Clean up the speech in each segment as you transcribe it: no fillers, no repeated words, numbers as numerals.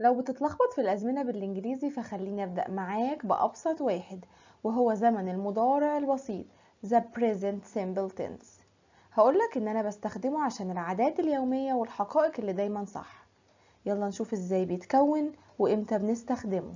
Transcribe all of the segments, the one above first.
لو بتتلخبط في الأزمنة بالإنجليزي فخليني أبدأ معاك بأبسط واحد، وهو زمن المضارع البسيط the present simple tense. هقولك إن أنا بستخدمه عشان العادات اليومية والحقائق اللي دايما صح. يلا نشوف إزاي بيتكون وإمتى بنستخدمه.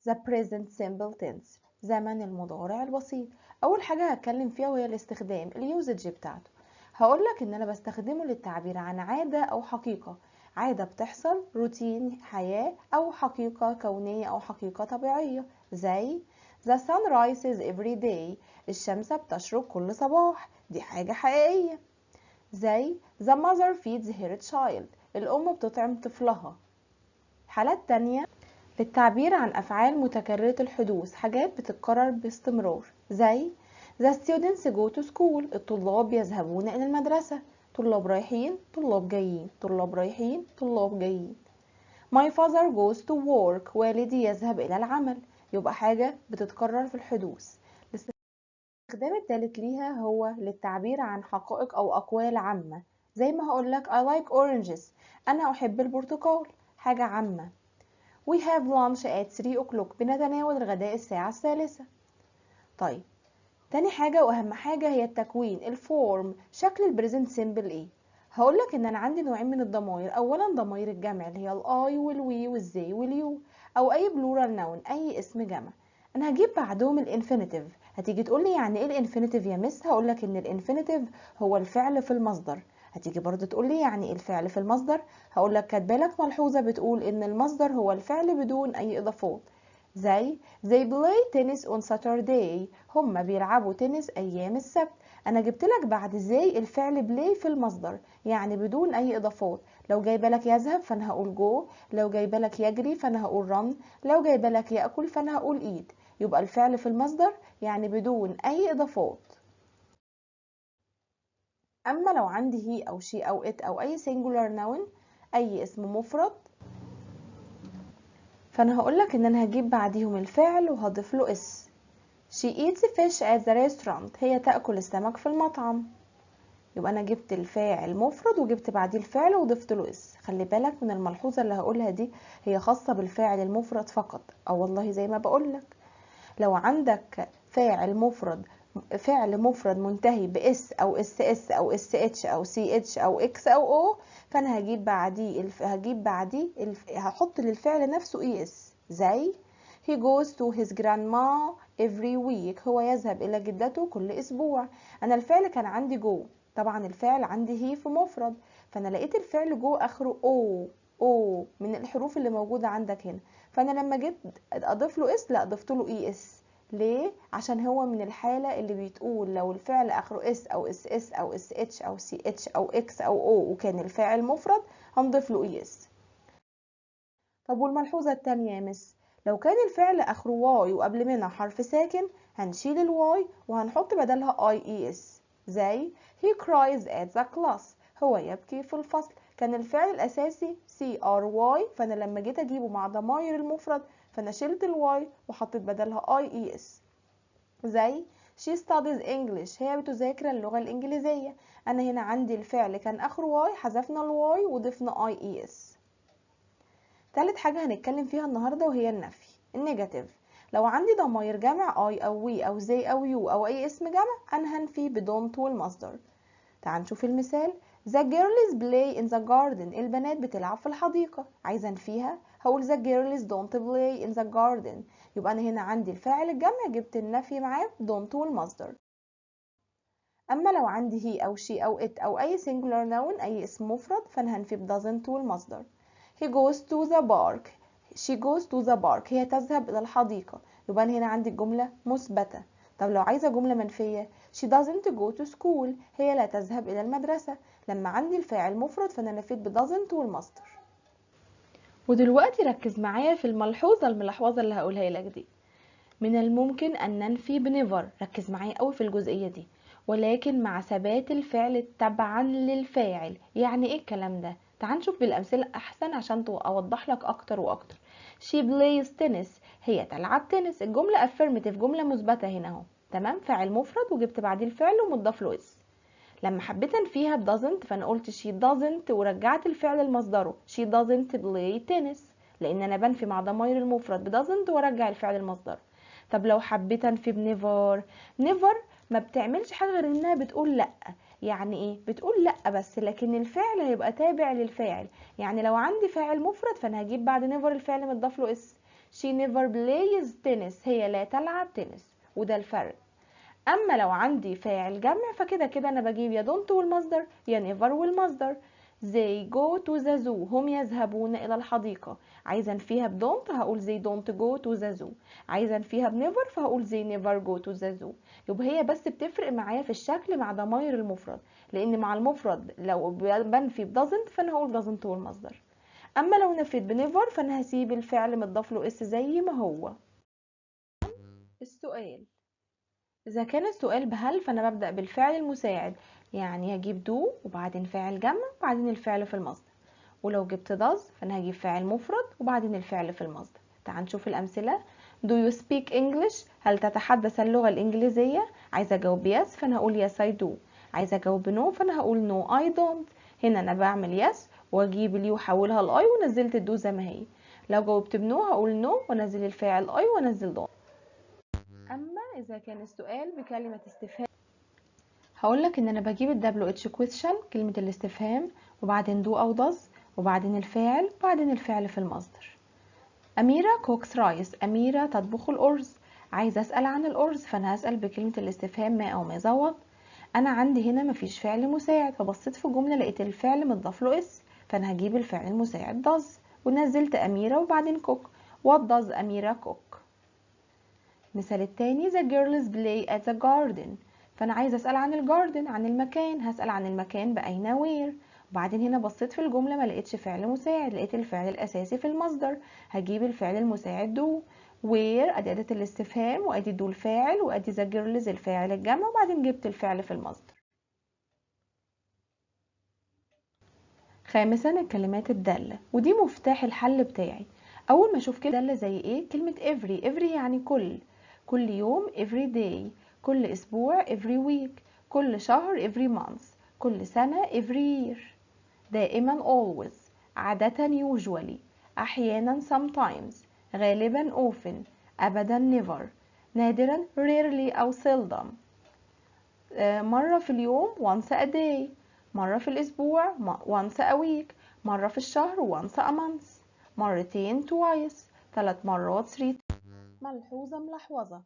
the present simple tense زمن المضارع البسيط. أول حاجة هتكلم فيها وهي الاستخدام اليوزج بتاعته. هقولك إن أنا بستخدمه للتعبير عن عادة أو حقيقة، عادة بتحصل روتين حياة أو حقيقة كونية أو حقيقة طبيعية، زي the sun rises every day الشمس بتشرق كل صباح، دي حاجة حقيقية. زي the mother feeds her child الأم بتطعم طفلها. حالات تانية للتعبير عن أفعال متكررة الحدوث، حاجات بتتكرر باستمرار، زي The students go to school الطلاب يذهبون إلى المدرسة، طلاب رايحين طلاب جايين طلاب رايحين طلاب جايين. My father goes to work والدي يذهب إلى العمل، يبقى حاجة بتتكرر في الحدوث. الاستخدام الثالث ليها هو للتعبير عن حقائق أو أقوال عامة، زي ما هقولك I like oranges أنا أحب البرتقال، حاجة عامة. We have lunch at 3 o'clock بنتناول الغداء الساعة الثالثة. طيب تاني حاجة وأهم حاجة هي التكوين الفورم، شكل البريزنت سيمبل ايه. هقولك ان انا عندي نوعين من الضمائر، اولا ضمائر الجمع اللي هي الاي والوي والزي واليو، او اي بلورال نون اي اسم جمع. انا هجيب بعدهم الانفينيتيف. هتيجي تقولي يعني ايه الانفينيتيف يا مس، هقولك ان الانفينيتيف هو الفعل في المصدر. هتيجي برضه تقولي يعني ايه الفعل في المصدر، هقولك كاتبالك ملحوظة بتقول ان المصدر هو الفعل بدون اي اضافات، زي they play tennis on Saturday هما بيلعبوا تنس ايام السبت. انا جبت لك بعد زي الفعل بلاي في المصدر يعني بدون اي اضافات. لو جايبه لك يذهب فانا هقول جو، لو جايبه لك يجري فانا هقول run، لو جايبه لك ياكل فانا هقول eat. يبقى الفعل في المصدر يعني بدون اي اضافات. اما لو عندي هي او شي او it او اي singular noun اي اسم مفرد، فانا هقول لك ان انا هجيب بعديهم الفعل وهضيف له اس. She eats fish at the restaurant هي تأكل السمك في المطعم. يبقى انا جبت الفاعل مفرد وجبت بعديه الفعل وضفت له اس. خلي بالك من الملحوظه اللي هقولها دي، هي خاصه بالفاعل المفرد فقط، او والله زي ما بقولك لو عندك فعل مفرد منتهي باس او اس اس او اس اتش او سي اتش او اكس او او، فانا هحط للفعل نفسه اي اس، زي he goes to his grandma every week هو يذهب الى جدته كل اسبوع. انا الفعل كان عندي جو، طبعا الفعل عندي هي في مفرد، فانا لقيت الفعل جو اخره او من الحروف اللي موجوده عندك هنا، فانا لما جيت اضيف له اس لا ضفت له اي اس. ليه؟ عشان هو من الحالة اللي بتقول لو الفعل اخره اس او اس اس او اس اتش او سي اتش او اكس او او وكان الفاعل مفرد هنضيف له اي اس. طب والملحوظة التانية يا مس، لو كان الفعل اخره واي وقبل منها حرف ساكن هنشيل الواي وهنحط بدلها اي اي اس، زي he cries at the class هو يبكي في الفصل. كان الفعل الاساسي سي ار واي، فانا لما جيت اجيبه مع ضمائر المفرد فانا شلت الواي وحطيت بدلها اي اي اس، زي she studies English هي بتذاكر اللغة الإنجليزية. أنا هنا عندي الفعل كان آخره واي حذفنا الواي وضفنا اي اي اس. تالت حاجة هنتكلم فيها النهاردة وهي النفي النيجاتيف. لو عندي ضماير جمع اي او وي او زي او يو او اي اسم جمع انا هنفي بدونت والمصدر. تعال نشوف المثال. The girls play in the garden البنات بتلعب في الحديقة. عايزة انفيها هقول the girls don't play in the garden. يبقى انا هنا عندي الفاعل الجمع جبت النفي معاه don't والمصدر. اما لو عندي he او she او it او اي singular noun اي اسم مفرد فانا هنفي ب doesn't والمصدر. he goes to the park she goes to the park هي تذهب الى الحديقة. يبقى أنا هنا عندي الجملة مثبتة. طب لو عايزة جملة منفية she doesn't go to school هي لا تذهب الى المدرسة. لما عندي الفاعل مفرد فانا نفيت ب doesn't والمصدر. ودلوقتي ركز معايا في الملحوظة اللي هقولها لك دي. من الممكن أن ننفي بنيفر، ركز معايا قوي في الجزئية دي، ولكن مع ثبات الفعل تبعا للفاعل. يعني ايه الكلام ده؟ تعال نشوف بالأمثلة أحسن عشان أوضح لك أكتر وأكتر. she plays tennis هي تلعب تنس. الجملة affirmative جملة مثبتة هنا اهو، تمام، فاعل مفرد وجبت بعديه الفعل ومضاف له اس. لما حبيت انفيها ب doesn't فانا قلت she doesn't ورجعت الفعل لمصدره she doesn't play tennis، لان انا بنفي مع ضمير المفرد ب doesn't وارجع الفعل لمصدره. طب لو حبيت انفي ب never ما بتعملش حاجه غير انها بتقول لا. يعني ايه؟ بتقول لا بس، لكن الفعل هيبقى تابع للفاعل. يعني لو عندي فاعل مفرد فانا هجيب بعد never الفعل متضاف له اس. she never plays tennis، هي لا تلعب تنس، وده الفرق. اما لو عندي فاعل جمع فكده كده انا بجيب يا don't والمصدر يا never والمصدر. they go to the zoo، هم يذهبون الى الحديقة. عايزة انفيها ب don't هقول they don't go to the zoo. عايزة انفيها ب never فهقول they never go to the zoo. يبقى هي بس بتفرق معايا في الشكل مع ضمائر المفرد، لان مع المفرد لو بنفي ب doesn't فانا هقول doesn't والمصدر. اما لو نفيت ب never فانا هسيب الفعل متضاف له اس زي ما هو. السؤال: إذا كان السؤال بهل فأنا ببدأ بالفعل المساعد، يعني هجيب do وبعدين فاعل جمع وبعدين الفعل في المصدر. ولو جبت does فأنا هجيب فاعل مفرد وبعدين الفعل في المصدر. تعال نشوف الأمثلة. Do you speak English؟ هل تتحدث اللغة الإنجليزية؟ عايزة أجاوب yes فأنا هقول yes I do. عايزة أجاوب no فأنا هقول no I don't. هنا أنا بعمل yes وأجيب اليو وأحولها ل I ونزلت الدو زي ما هي. لو جاوبت بنو هقول no وأنزل الفاعل I وأنزل don't. أما إذا كان السؤال بكلمة استفهام هقولك ان انا بجيب ال WH question كلمة الاستفهام وبعدين do او does وبعدين الفاعل وبعدين الفعل في المصدر. أميرة cooks rice، أميرة تطبخ الأرز. عايزة أسأل عن الأرز فأنا هسأل بكلمة الاستفهام ما أو ما زود. أنا عندي هنا مفيش فعل مساعد فبصيت في الجملة لقيت الفعل متضاف له اس فأنا هجيب الفعل المساعد does ونزلت أميرة وبعدين cook. what does أميرة cook؟ مثال التاني the girls play at the garden، فأنا عايزة أسأل عن الجاردن عن المكان، هسأل عن المكان بأين where. وبعدين هنا بصيت في الجملة ما لقيتش فعل مساعد، لقيت الفعل الأساسي في المصدر، هجيب الفعل المساعد do. where أدي أداة الاستفهام وأدي do الفاعل وأدي the girls الفاعل الجمع وبعدين جبت الفعل في المصدر. خامسا الكلمات الدالة، ودي مفتاح الحل بتاعي. أول ما أشوف كلمة دالة زي إيه؟ كلمة every يعني كل يوم every day، كل أسبوع every week، كل شهر every month، كل سنة every year، دائما always، عادة usually، أحيانا sometimes، غالبا often، أبدا never، نادرا rarely أو seldom، مرة في اليوم once a day، مرة في الأسبوع once a week، مرة في الشهر once a month، مرتين twice، 3 مرات 3. ملحوظة ملحوظة،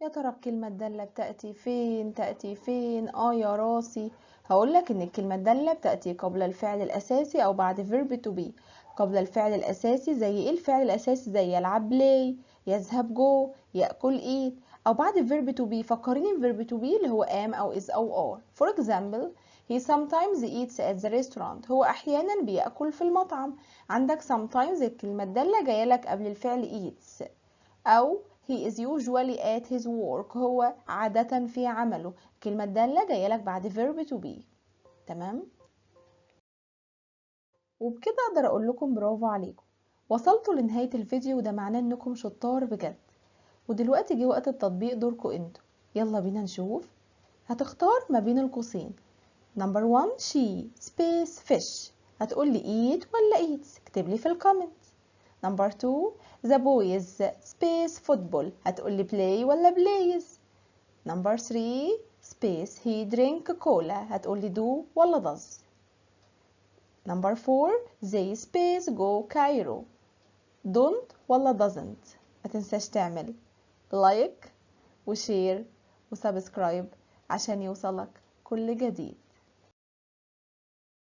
يا ترى الكلمة الدالة بتأتي فين؟ يا راسي. هقولك ان الكلمة الدالة بتأتي قبل الفعل الأساسي أو بعد verb to be. قبل الفعل الأساسي زي ايه الفعل الأساسي؟ زي يلعب play، يذهب go، يأكل eat. أو بعد verb to be فكريني verb to be اللي هو am أو is أو are. For example he sometimes eats at the restaurant، هو أحيانا بيأكل في المطعم. عندك sometimes الكلمة الدالة جاية لك قبل الفعل eats. أو he is usually at his work، هو عادة في عمله. الكلمة الدالة جاية لك بعد verb to be. تمام؟ وبكده أقدر أقول لكم برافو عليكم، وصلتوا لنهاية الفيديو وده معناه إنكم شطار بجد. ودلوقتي جه وقت التطبيق دوركم انتوا. يلا بينا نشوف. هتختار ما بين القوسين number 1 she space fish، هتقول لي eat ولا eats؟ اكتب لي في الكومنت. number 2 the boys space football، هتقول لي play ولا plays؟ number 3 space he drink cola، هتقول لي do ولا does؟ number 4 they space go Cairo، don't ولا doesn't؟ ما تنساش تعمل لايك وشير وسبسكرايب عشان يوصلك كل جديد.